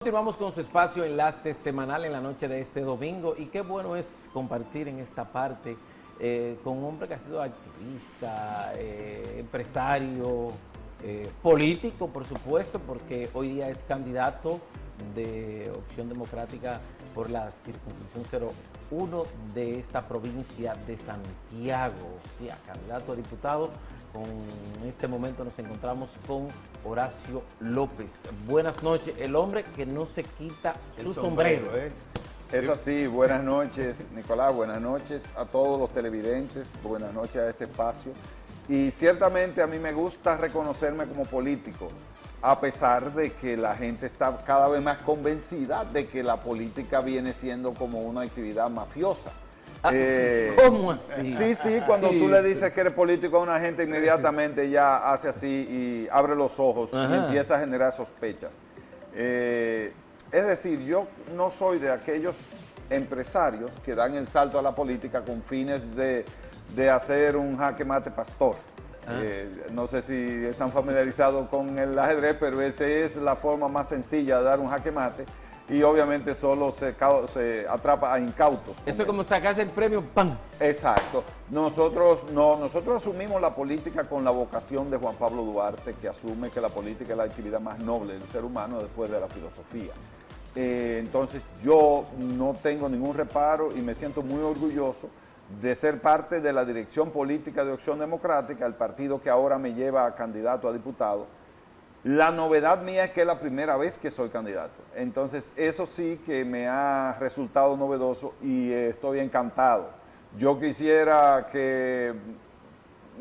Continuamos con su espacio Enlace Semanal en la noche de este domingo y qué bueno es compartir en esta parte con un hombre que ha sido activista, empresario, político por supuesto, porque hoy día es candidato de Opción Democrática por la circunscripción 01 de esta provincia de Santiago, o sea, candidato a diputado. En este momento nos encontramos con Horacio López. Buenas noches, el hombre que no se quita su sombrero. Es así, buenas noches Nicolás, buenas noches a todos los televidentes, buenas noches a este espacio. Y ciertamente a mí me gusta reconocerme como político, a pesar de que la gente está cada vez más convencida de que la política viene siendo como una actividad mafiosa. ¿Cómo así? Sí, cuando tú le dices que eres político a una gente, inmediatamente ya hace así y abre los ojos y empieza a generar sospechas. Es decir, yo no soy de aquellos empresarios que dan el salto a la política con fines de hacer un jaque mate pastor. No sé si están familiarizados con el ajedrez, pero esa es la forma más sencilla de dar un jaque mate. Y obviamente solo se atrapa a incautos. Eso es como sacarse el premio, ¡pam! Exacto. Nosotros asumimos la política con la vocación de Juan Pablo Duarte, que asume que la política es la actividad más noble del ser humano después de la filosofía. Entonces yo no tengo ningún reparo y me siento muy orgulloso de ser parte de la dirección política de Opción Democrática, el partido que ahora me lleva a candidato a diputado. La novedad mía es que es la primera vez que soy candidato, entonces eso sí que me ha resultado novedoso y estoy encantado. Yo quisiera que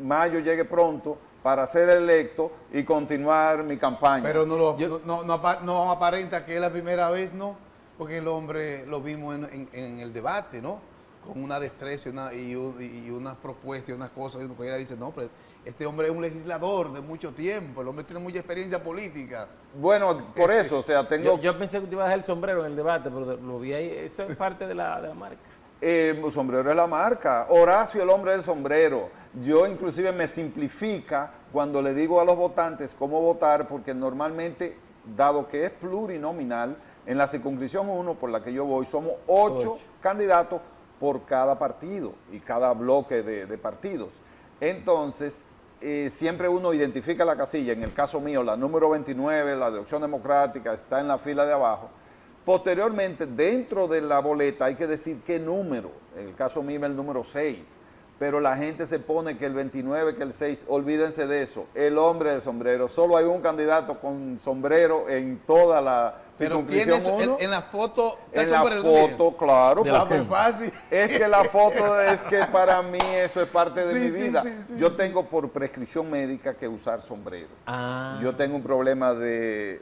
mayo llegue pronto para ser electo y continuar mi campaña. Pero no aparenta que es la primera vez, ¿no? Porque el hombre lo vimos en el debate, ¿no? Con una destreza y unas propuestas y unas cosas, y cualquiera dice, no, pero este hombre es un legislador de mucho tiempo, el hombre tiene mucha experiencia política. Bueno, por eso, o sea, tengo... Yo pensé que te ibas a dejar el sombrero en el debate, pero lo vi ahí, eso es parte de la marca. Sombrero es la marca, Horacio el hombre del sombrero. Yo inclusive me simplifica cuando le digo a los votantes cómo votar, porque normalmente, dado que es plurinominal, en la circunscripción 1 por la que yo voy, somos 8 candidatos por cada partido y cada bloque de partidos. Entonces, siempre uno identifica la casilla, en el caso mío, la número 29, la de Opción Democrática, está en la fila de abajo. Posteriormente, dentro de la boleta hay que decir qué número, en el caso mío el número 6, pero la gente se pone que el 29, que el 6, olvídense de eso, el hombre del sombrero, solo hay un candidato con sombrero en toda la circunscripción 1. En la foto, en la foto, claro, porque fácil. Es que la foto es que para mí eso es parte de mi vida. Yo tengo por prescripción médica que usar sombrero. Yo tengo un problema de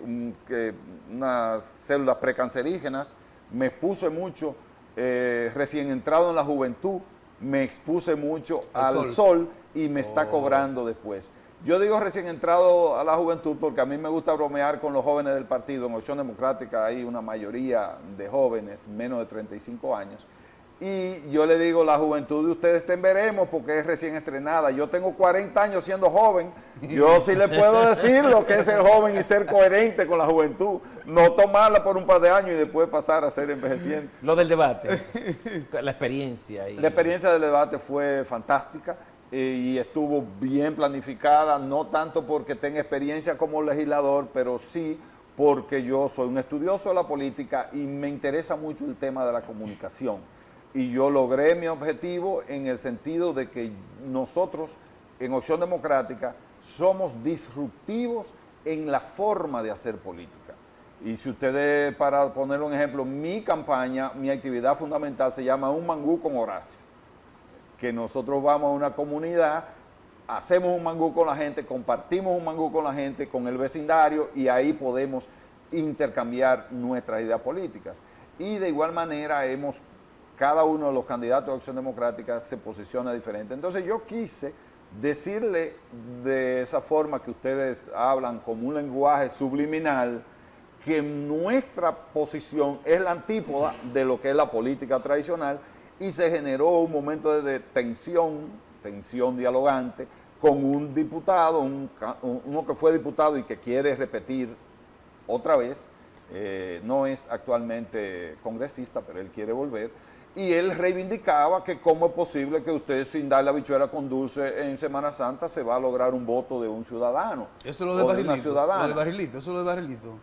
unas células precancerígenas, me expuse mucho, recién entrado en la juventud, me expuse mucho al sol y me está cobrando después. Yo digo recién entrado a la juventud porque a mí me gusta bromear con los jóvenes del partido. En Opción Democrática hay una mayoría de jóvenes, menos de 35 años. Y yo le digo, la juventud de ustedes veremos porque es recién estrenada. Yo tengo 40 años siendo joven. Yo sí le puedo decir lo que es ser joven y ser coherente con la juventud. No tomarla por un par de años y después pasar a ser envejeciente. Lo del debate, la experiencia. La experiencia del debate fue fantástica y estuvo bien planificada, no tanto porque tenga experiencia como legislador, pero sí porque yo soy un estudioso de la política y me interesa mucho el tema de la comunicación. Y yo logré mi objetivo en el sentido de que nosotros en Opción Democrática somos disruptivos en la forma de hacer política. Y si ustedes, para poner un ejemplo, mi campaña, mi actividad fundamental se llama Un Mangú con Horacio. Que nosotros vamos a una comunidad, hacemos un mangú con la gente, compartimos un mangú con la gente, con el vecindario, y ahí podemos intercambiar nuestras ideas políticas. Y de igual manera cada uno de los candidatos de Acción Democrática se posiciona diferente. Entonces yo quise decirle de esa forma que ustedes hablan como un lenguaje subliminal, que nuestra posición es la antípoda de lo que es la política tradicional y se generó un momento de tensión dialogante con un diputado, uno que fue diputado y que quiere repetir otra vez, no es actualmente congresista, pero él quiere volver, y él reivindicaba que cómo es posible que usted sin dar la habichuela con dulce en Semana Santa se va a lograr un voto de un ciudadano. Eso es lo de o de Barrilito. una ciudadana. Lo de Barrilito, eso es lo de Barrilito.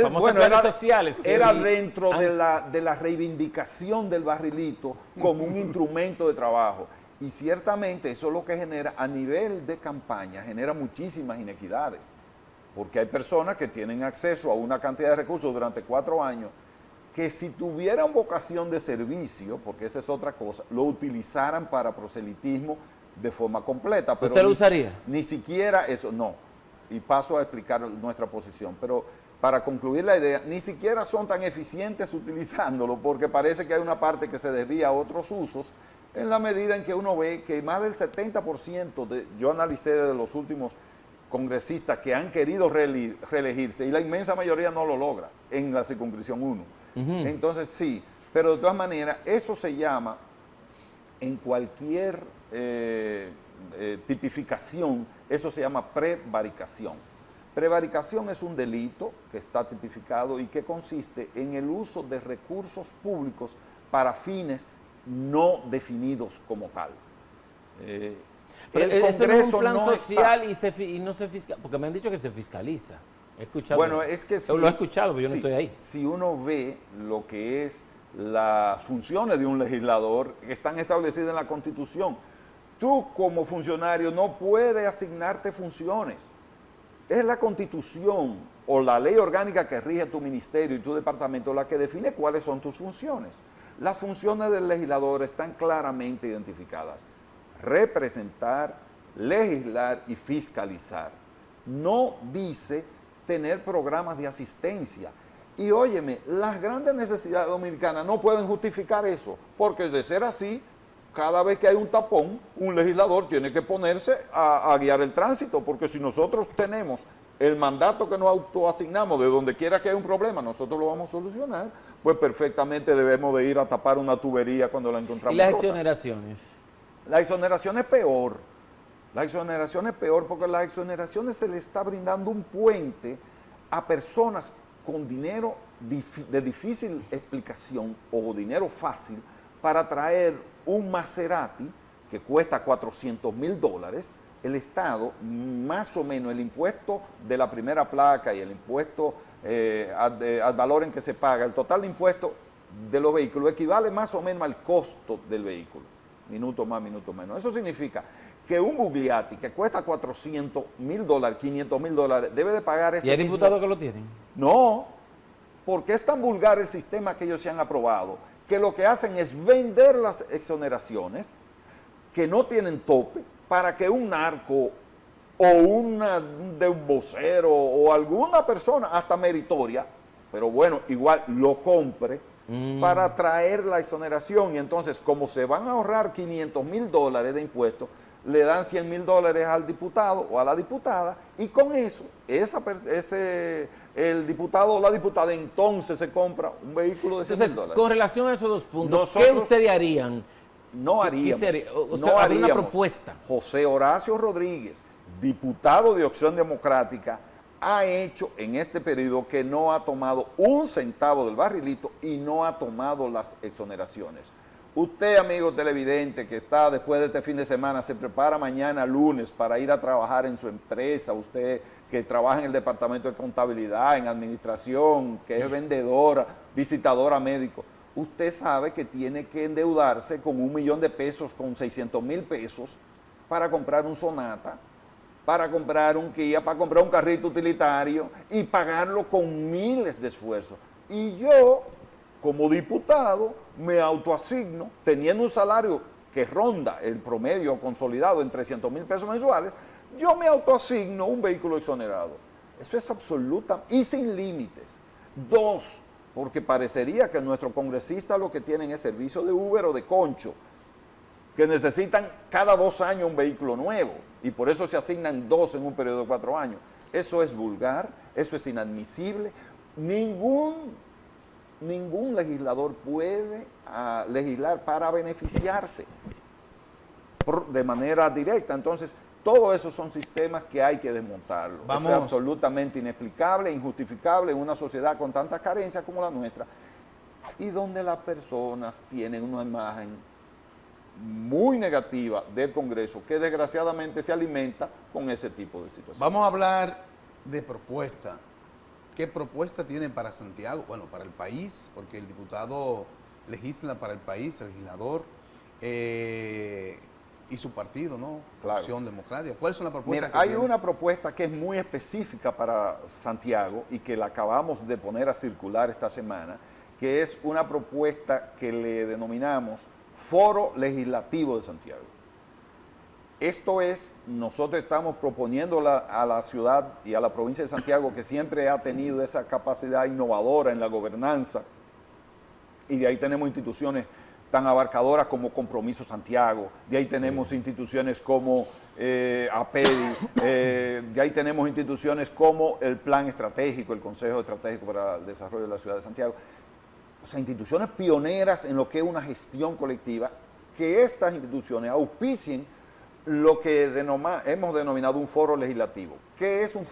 Famosos planes sociales. Era dentro de la reivindicación del barrilito como un instrumento de trabajo. Y ciertamente eso es lo que genera a nivel de campaña, genera muchísimas inequidades. Porque hay personas que tienen acceso a una cantidad de recursos durante 4 años que si tuvieran vocación de servicio, porque esa es otra cosa, lo utilizaran para proselitismo de forma completa. Pero ¿Usted lo usaría? Ni siquiera eso, no. Y paso a explicar nuestra posición. Pero para concluir la idea, ni siquiera son tan eficientes utilizándolo, porque parece que hay una parte que se desvía a otros usos, en la medida en que uno ve que más del 70% yo analicé de los últimos congresistas que han querido reelegirse, y la inmensa mayoría no lo logra en la circunscripción 1. Entonces sí, pero de todas maneras, eso se llama, en cualquier tipificación, eso se llama prevaricación. Prevaricación es un delito que está tipificado y que consiste en el uso de recursos públicos para fines no definidos como tal. Pero el Congreso no es un plan social y no se fiscaliza, porque me han dicho que se fiscaliza. He escuchado. Bueno, es que lo he escuchado, pero yo no estoy ahí. Si uno ve lo que es las funciones de un legislador, que están establecidas en la Constitución, tú como funcionario no puedes asignarte funciones. Es la Constitución o la ley orgánica que rige tu ministerio y tu departamento la que define cuáles son tus funciones. Las funciones del legislador están claramente identificadas: representar, legislar y fiscalizar. No dice tener programas de asistencia. Y óyeme, las grandes necesidades dominicanas no pueden justificar eso, porque de ser así, cada vez que hay un tapón, un legislador tiene que ponerse a guiar el tránsito, porque si nosotros tenemos el mandato que nos autoasignamos de donde quiera que haya un problema, nosotros lo vamos a solucionar, pues perfectamente debemos de ir a tapar una tubería cuando la encontramos. ¿Y las rota. exoneraciones? La exoneración es peor. La exoneración es peor porque las exoneraciones se le está brindando un puente a personas con dinero de difícil explicación o dinero fácil para traer un Maserati que cuesta $400,000. El Estado, más o menos, el impuesto de la primera placa y el impuesto al valor en que se paga, el total de impuestos de los vehículos equivale más o menos al costo del vehículo. Minuto más, minuto menos. Eso significa que un Bugliati que cuesta $400,000, $500,000, debe de pagar ese. ¿Y hay diputados que lo tienen? No, porque es tan vulgar el sistema que ellos se han aprobado, que lo que hacen es vender las exoneraciones que no tienen tope para que un narco o de un vocero o alguna persona hasta meritoria, pero bueno, igual lo compre para traer la exoneración. Y entonces, como se van a ahorrar $500,000 de impuestos, le dan $100,000 al diputado o a la diputada, y con eso, el diputado o la diputada entonces se compra un vehículo de $100,000. Entonces, con relación a esos dos puntos, ¿qué ustedes harían? No haríamos. O sea, habría una propuesta. José Horacio Rodríguez, diputado de Opción Democrática, ha hecho en este periodo que no ha tomado un centavo del barrilito y no ha tomado las exoneraciones. Usted, amigo televidente, que está después de este fin de semana, se prepara mañana lunes para ir a trabajar en su empresa, usted que trabaja en el departamento de contabilidad, en administración, que es vendedora, visitadora médico, usted sabe que tiene que endeudarse con $1 millón, con $600,000 para comprar un Sonata, para comprar un Kia, para comprar un carrito utilitario y pagarlo con miles de esfuerzos. Y yo, como diputado, me autoasigno, teniendo un salario que ronda el promedio consolidado en $300,000 mensuales, yo me autoasigno un vehículo exonerado. Eso es absoluta y sin límites. 2, porque parecería que nuestros congresistas lo que tienen es servicio de Uber o de concho, que necesitan cada 2 años un vehículo nuevo, y por eso se asignan 2 en un periodo de 4 años. Eso es vulgar, eso es inadmisible. Ningún legislador puede legislar para beneficiarse de manera directa. Entonces, Todos esos son sistemas que hay que desmontarlos. Vamos. Eso es absolutamente inexplicable, injustificable en una sociedad con tantas carencias como la nuestra y donde las personas tienen una imagen muy negativa del Congreso que desgraciadamente se alimenta con ese tipo de situaciones. Vamos a hablar de propuesta. ¿Qué propuesta tienen para Santiago? Bueno, para el país, porque el diputado legisla para el país, el legislador, y su partido, ¿no? Claro. Opción Democrática. ¿Cuáles son las propuestas Mira, hay una propuesta que es muy específica para Santiago y que la acabamos de poner a circular esta semana, que es una propuesta que le denominamos Foro Legislativo de Santiago. Esto es, nosotros estamos proponiendo a la ciudad y a la provincia de Santiago, que siempre ha tenido esa capacidad innovadora en la gobernanza, y de ahí tenemos instituciones tan abarcadoras como Compromiso Santiago, de ahí tenemos instituciones como APEDI, de ahí tenemos instituciones como el Plan Estratégico, el Consejo Estratégico para el Desarrollo de la Ciudad de Santiago. O sea, instituciones pioneras en lo que es una gestión colectiva, que estas instituciones auspicien lo que hemos denominado un foro legislativo. ¿Qué es el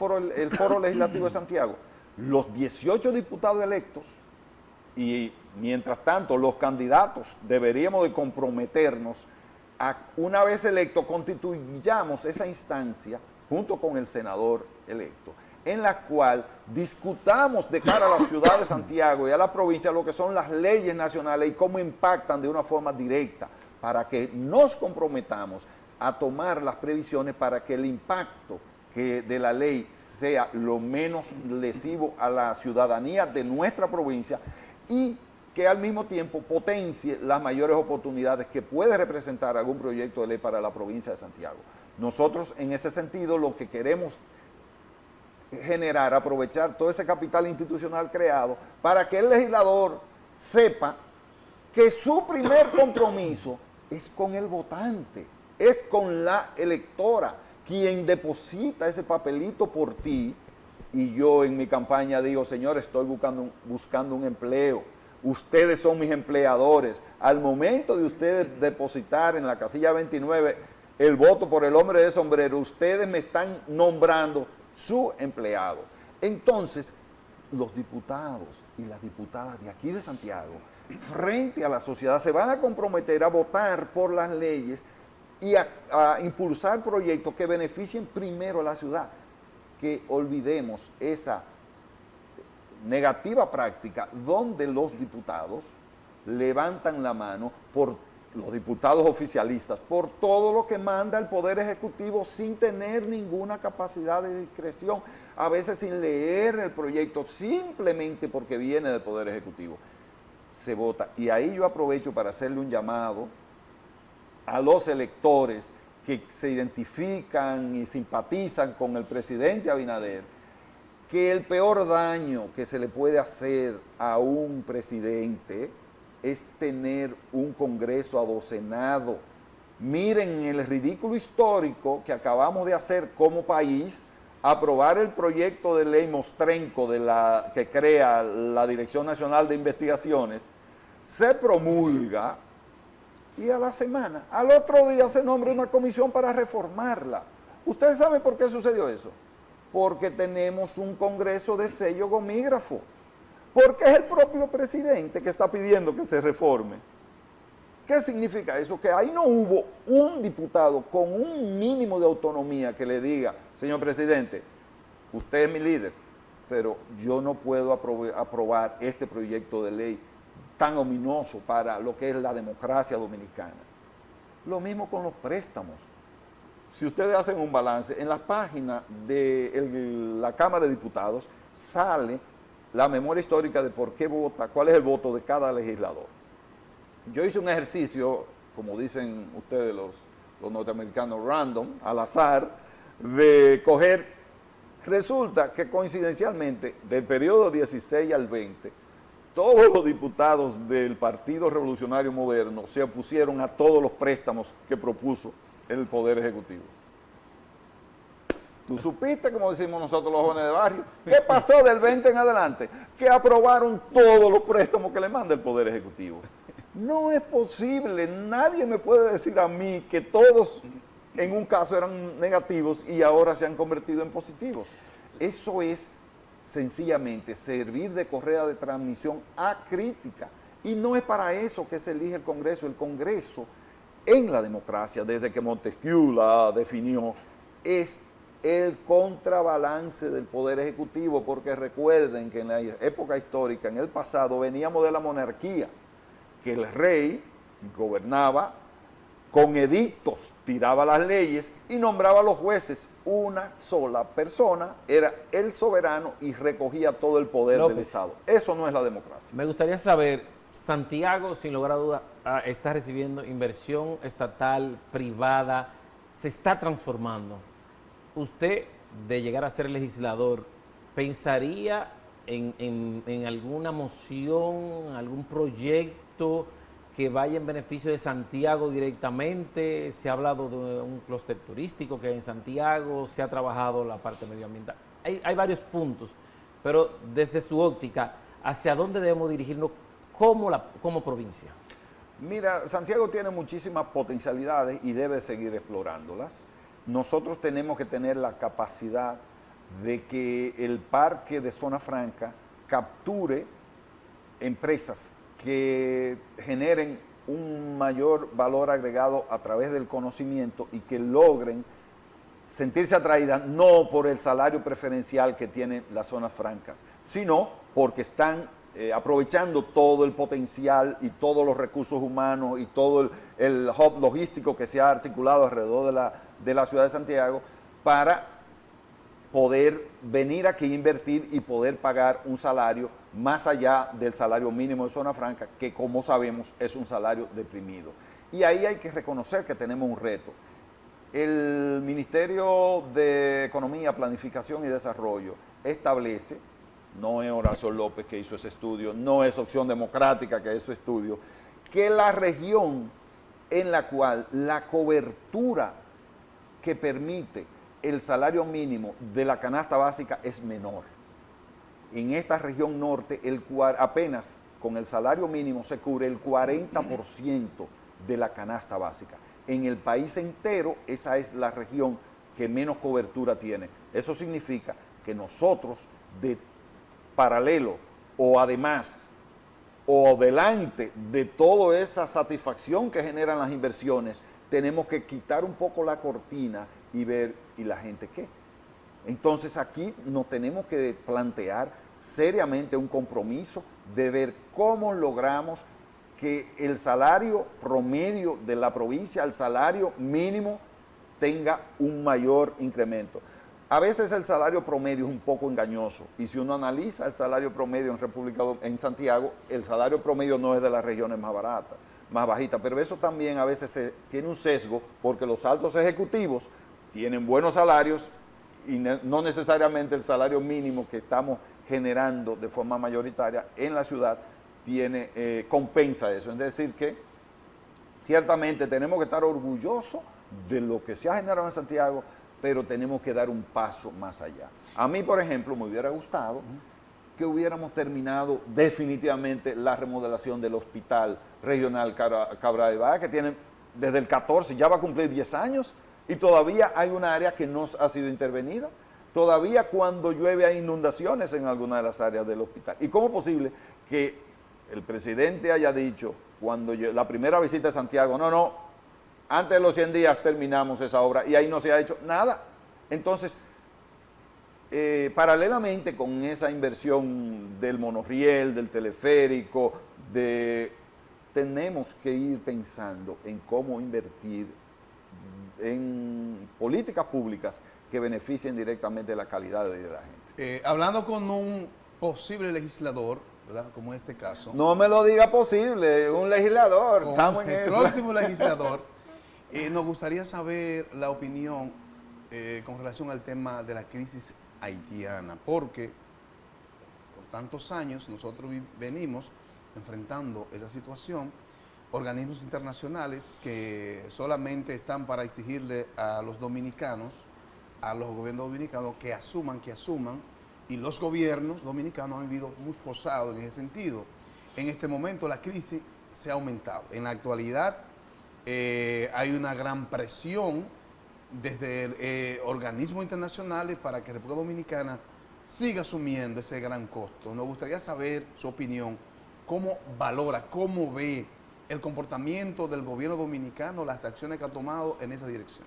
foro legislativo de Santiago? Los 18 diputados electos, y mientras tanto los candidatos deberíamos de comprometernos a, una vez electos, constituyamos esa instancia junto con el senador electo, en la cual discutamos de cara a la ciudad de Santiago y a la provincia lo que son las leyes nacionales y cómo impactan de una forma directa, para que nos comprometamos a tomar las previsiones para que el impacto de la ley sea lo menos lesivo a la ciudadanía de nuestra provincia y que al mismo tiempo potencie las mayores oportunidades que puede representar algún proyecto de ley para la provincia de Santiago. Nosotros, en ese sentido, lo que queremos generar, aprovechar todo ese capital institucional creado para que el legislador sepa que su primer compromiso es con el votante, es con la electora, quien deposita ese papelito por ti. Y yo en mi campaña digo, señor, estoy buscando un empleo, ustedes son mis empleadores. Al momento de ustedes depositar en la casilla 29 el voto por el hombre de sombrero, ustedes me están nombrando su empleado. Entonces, los diputados y las diputadas de aquí de Santiago, frente a la sociedad, se van a comprometer a votar por las leyes y a impulsar proyectos que beneficien primero a la ciudad. Que olvidemos esa negativa práctica donde los diputados levantan la mano por los diputados oficialistas, por todo lo que manda el Poder Ejecutivo sin tener ninguna capacidad de discreción, a veces sin leer el proyecto, simplemente porque viene del Poder Ejecutivo. Se vota. Y ahí yo aprovecho para hacerle un llamado a los electores que se identifican y simpatizan con el presidente Abinader, que el peor daño que se le puede hacer a un presidente es tener un Congreso adocenado. Miren el ridículo histórico que acabamos de hacer como país, aprobar el proyecto de ley Mostrenco que crea la Dirección Nacional de Investigaciones, se promulga y a la semana, al otro día se nombra una comisión para reformarla. ¿Ustedes saben por qué sucedió eso? Porque tenemos un Congreso de sello gomígrafo. Porque es el propio presidente que está pidiendo que se reforme. ¿Qué significa eso? Que ahí no hubo un diputado con un mínimo de autonomía que le diga, señor presidente, usted es mi líder, pero yo no puedo aprobar este proyecto de ley tan ominoso para lo que es la democracia dominicana. Lo mismo con los préstamos. Si ustedes hacen un balance, en la página de la Cámara de Diputados sale la memoria histórica de por qué vota, cuál es el voto de cada legislador. Yo hice un ejercicio, como dicen ustedes los norteamericanos, random, al azar, de coger. Resulta que coincidencialmente, del periodo 16 al 20, todos los diputados del Partido Revolucionario Moderno se opusieron a todos los préstamos que propuso el Poder Ejecutivo. ¿Tú supiste, como decimos nosotros los jóvenes de barrio, qué pasó del 20 en adelante? Que aprobaron todos los préstamos que le manda el Poder Ejecutivo. No es posible, nadie me puede decir a mí que todos en un caso eran negativos y ahora se han convertido en positivos. Eso es sencillamente servir de correa de transmisión acrítica. Y no es para eso que se elige el Congreso. El Congreso, en la democracia, desde que Montesquieu la definió, es el contrabalance del Poder Ejecutivo, porque recuerden que en la época histórica, en el pasado, veníamos de la monarquía, que el rey gobernaba con edictos, tiraba las leyes y nombraba a los jueces. Una sola persona era el soberano y recogía todo el poder del Estado. Eso no es la democracia. Me gustaría saber, Santiago, sin lugar a duda, está recibiendo inversión estatal, privada, se está transformando. Usted, de llegar a ser legislador, ¿pensaría en alguna moción, algún proyecto que vaya en beneficio de Santiago directamente? Se ha hablado de un clúster turístico que hay en Santiago, se ha trabajado la parte medioambiental. Hay varios puntos, pero desde su óptica, ¿hacia dónde debemos dirigirnos como provincia? Mira, Santiago tiene muchísimas potencialidades y debe seguir explorándolas. Nosotros tenemos que tener la capacidad de que el parque de Zona Franca capture empresas que generen un mayor valor agregado a través del conocimiento y que logren sentirse atraídas no por el salario preferencial que tienen las zonas francas, sino porque están aprovechando todo el potencial y todos los recursos humanos y todo el hub logístico que se ha articulado alrededor de la ciudad de Santiago para poder venir aquí a invertir y poder pagar un salario más allá del salario mínimo de zona franca, que como sabemos es un salario deprimido. Y ahí hay que reconocer que tenemos un reto. El Ministerio de Economía, Planificación y Desarrollo establece, no es Horacio López que hizo ese estudio, no es Opción Democrática que hizo ese estudio, que la región en la cual la cobertura que permite el salario mínimo de la canasta básica es menor. En esta región norte, apenas con el salario mínimo se cubre el 40% de la canasta básica. En el país entero, esa es la región que menos cobertura tiene. Eso significa que nosotros, de paralelo o además o delante de toda esa satisfacción que generan las inversiones, tenemos que quitar un poco la cortina y ver, ¿y la gente qué? Entonces aquí nos tenemos que plantear seriamente un compromiso de ver cómo logramos que el salario promedio de la provincia, el salario mínimo, tenga un mayor incremento. A veces el salario promedio es un poco engañoso y si uno analiza el salario promedio en Santiago, el salario promedio no es de las regiones más baratas, más bajitas, pero eso también a veces tiene un sesgo porque los altos ejecutivos tienen buenos salarios y no necesariamente el salario mínimo que estamos generando de forma mayoritaria en la ciudad compensa eso. Es decir que ciertamente tenemos que estar orgullosos de lo que se ha generado en Santiago, pero tenemos que dar un paso más allá. A mí, por ejemplo, me hubiera gustado que hubiéramos terminado definitivamente la remodelación del Hospital Regional Cabral Ibáez, que tiene desde el 14, ya va a cumplir 10 años, y todavía hay una área que no ha sido intervenida. Todavía cuando llueve hay inundaciones en alguna de las áreas del hospital. ¿Y cómo es posible que el presidente haya dicho, cuando la primera visita a Santiago, no, antes de los 100 días terminamos esa obra y ahí no se ha hecho nada? Entonces, paralelamente con esa inversión del monorriel, del teleférico, tenemos que ir pensando en cómo invertir en políticas públicas que beneficien directamente la calidad de vida de la gente. Hablando con un posible legislador, ¿verdad? Como en este caso. No me lo diga posible, un legislador. Con Estamos en el eso. próximo legislador, nos gustaría saber la opinión con relación al tema de la crisis haitiana, porque por tantos años nosotros venimos enfrentando esa situación, organismos internacionales que solamente están para exigirle a los dominicanos, a los gobiernos dominicanos que asuman, y los gobiernos dominicanos han vivido muy forzados en ese sentido. En este momento la crisis se ha aumentado. En la actualidad hay una gran presión desde organismos internacionales para que República Dominicana siga asumiendo ese gran costo. Nos gustaría saber su opinión, cómo valora, cómo ve el comportamiento del gobierno dominicano, las acciones que ha tomado en esa dirección.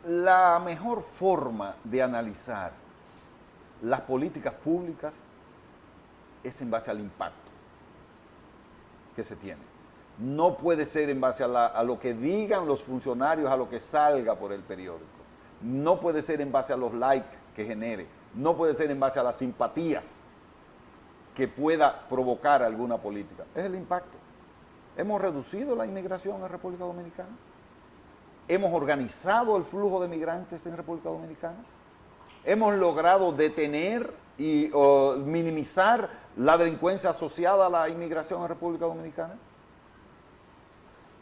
La mejor forma de analizar las políticas públicas es en base al impacto que se tiene. No puede ser en base a lo que digan los funcionarios, a lo que salga por el periódico. No puede ser en base a los likes que genere. No puede ser en base a las simpatías que pueda provocar alguna política. Es el impacto. Hemos reducido la inmigración en República Dominicana. Hemos organizado el flujo de migrantes en República Dominicana. Hemos logrado detener y minimizar la delincuencia asociada a la inmigración en República Dominicana.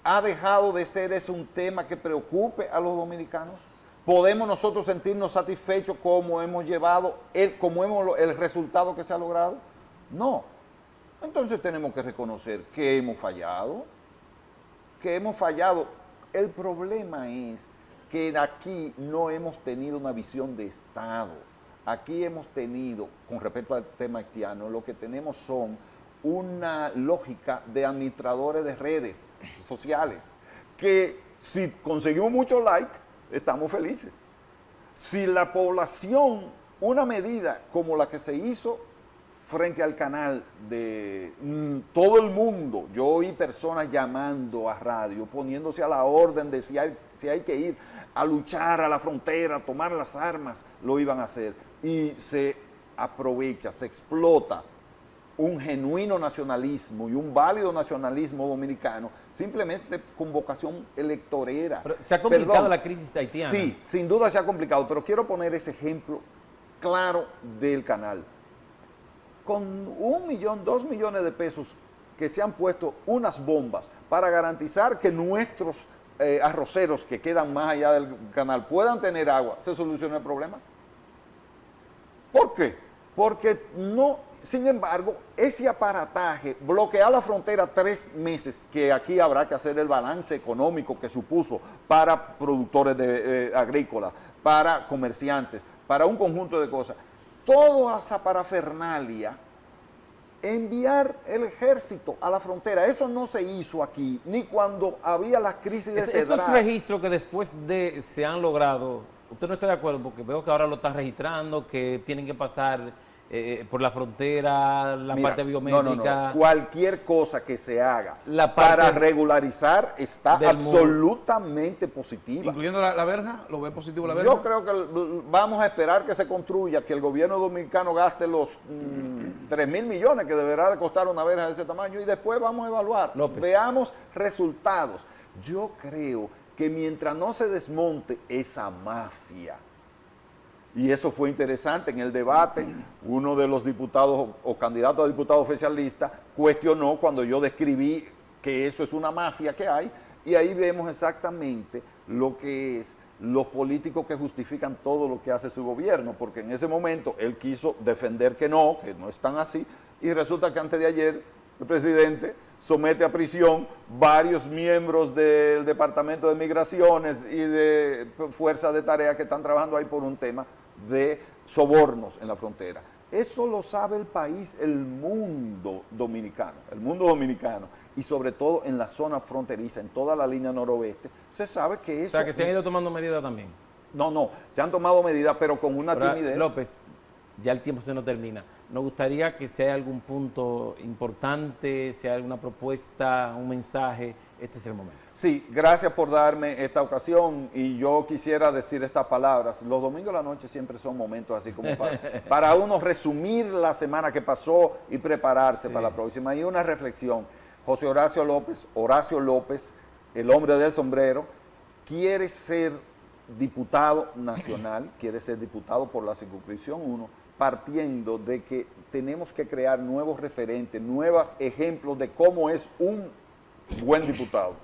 ¿Ha dejado de ser ese un tema que preocupe a los dominicanos? ¿Podemos nosotros sentirnos satisfechos como hemos llevado, el resultado que se ha logrado? No. Entonces tenemos que reconocer que hemos fallado, El problema es que aquí no hemos tenido una visión de Estado. Aquí hemos tenido, con respecto al tema haitiano, lo que tenemos son una lógica de administradores de redes sociales, que si conseguimos muchos likes, estamos felices. Si la población, una medida como la que se hizo frente al canal de todo el mundo, yo oí personas llamando a radio, poniéndose a la orden de si hay que ir a luchar a la frontera, a tomar las armas, lo iban a hacer. Y se aprovecha, se explota un genuino nacionalismo y un válido nacionalismo dominicano, simplemente con vocación electorera. Pero se ha complicado la crisis haitiana. Sí, sin duda se ha complicado, pero quiero poner ese ejemplo claro del canal. Con 1 millón, 2 millones de pesos que se han puesto unas bombas para garantizar que nuestros arroceros que quedan más allá del canal puedan tener agua, ¿se soluciona el problema? ¿Por qué? Porque no, sin embargo, ese aparataje, bloquear la frontera 3 meses, que aquí habrá que hacer el balance económico que supuso para productores agrícolas, para comerciantes, para un conjunto de cosas, toda esa parafernalia, enviar el ejército a la frontera, eso no se hizo aquí, ni cuando había las crisis de Cedras. Esos registros que después se han logrado, usted no está de acuerdo, porque veo que ahora lo están registrando, que tienen que pasar por la frontera, parte biométrica. No. Cualquier cosa que se haga para regularizar está absolutamente positiva. Incluyendo la verja, ¿lo ve positivo la verja? Yo creo que vamos a esperar que se construya, que el gobierno dominicano gaste los 3.000 millones que deberá de costar una verja de ese tamaño y después vamos a evaluar. López. Veamos resultados. Yo creo que mientras no se desmonte esa mafia, y eso fue interesante en el debate, uno de los diputados o candidatos a diputado oficialista cuestionó cuando yo describí que eso es una mafia que hay, y ahí vemos exactamente lo que es los políticos que justifican todo lo que hace su gobierno, porque en ese momento él quiso defender que no están así, y resulta que antes de ayer el presidente somete a prisión varios miembros del Departamento de Migraciones y de Fuerza de Tarea que están trabajando ahí por un tema de sobornos en la frontera. Eso lo sabe el país, el mundo dominicano, y sobre todo en la zona fronteriza, en toda la línea noroeste, se sabe que eso... O sea, que se han ido tomando medidas también. No, se han tomado medidas, pero con una timidez. López, ya el tiempo se nos termina. Nos gustaría que sea algún punto importante, sea alguna propuesta, un mensaje, este es el momento. Sí, gracias por darme esta ocasión y yo quisiera decir estas palabras. Los domingos de la noche siempre son momentos así como para uno resumir la semana que pasó y prepararse para la próxima. Y una reflexión. José Horacio López, el hombre del sombrero, quiere ser diputado nacional, quiere ser diputado por la circunscripción 1, partiendo de que tenemos que crear nuevos referentes, nuevos ejemplos de cómo es un buen diputado.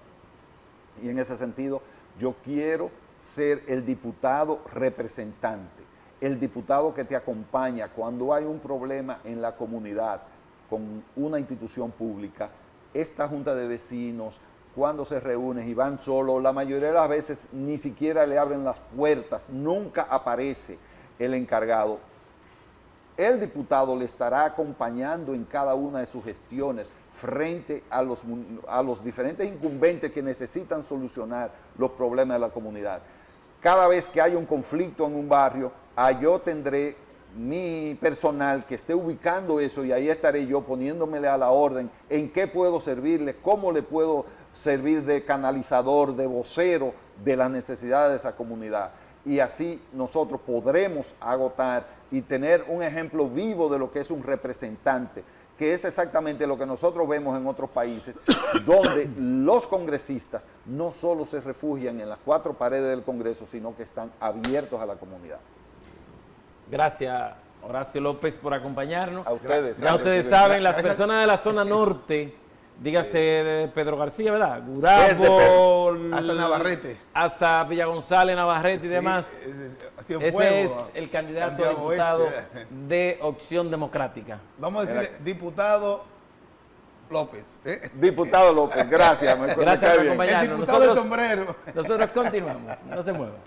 Y en ese sentido, yo quiero ser el diputado representante, el diputado que te acompaña cuando hay un problema en la comunidad con una institución pública, esta junta de vecinos, cuando se reúnen y van solos, la mayoría de las veces ni siquiera le abren las puertas, nunca aparece el encargado. El diputado le estará acompañando en cada una de sus gestiones frente a los diferentes incumbentes que necesitan solucionar los problemas de la comunidad. Cada vez que haya un conflicto en un barrio, yo tendré mi personal que esté ubicando eso y ahí estaré yo poniéndomele a la orden en qué puedo servirle, cómo le puedo servir de canalizador, de vocero de las necesidades de esa comunidad. Y así nosotros podremos agotar y tener un ejemplo vivo de lo que es un representante, que es exactamente lo que nosotros vemos en otros países, donde los congresistas no solo se refugian en las 4 paredes del Congreso, sino que están abiertos a la comunidad. Gracias, Horacio López, por acompañarnos. A ustedes. Ya ustedes saben, las personas de la zona norte, dígase de Pedro García, ¿verdad? Gurabo, hasta Navarrete. Hasta Villa González, Navarrete y demás. Ese es el candidato a diputado de Opción Democrática. Vamos a decirle, diputado López. Diputado López, gracias. Gracias por acompañarnos. El diputado del sombrero. Nosotros continuamos, no se muevan.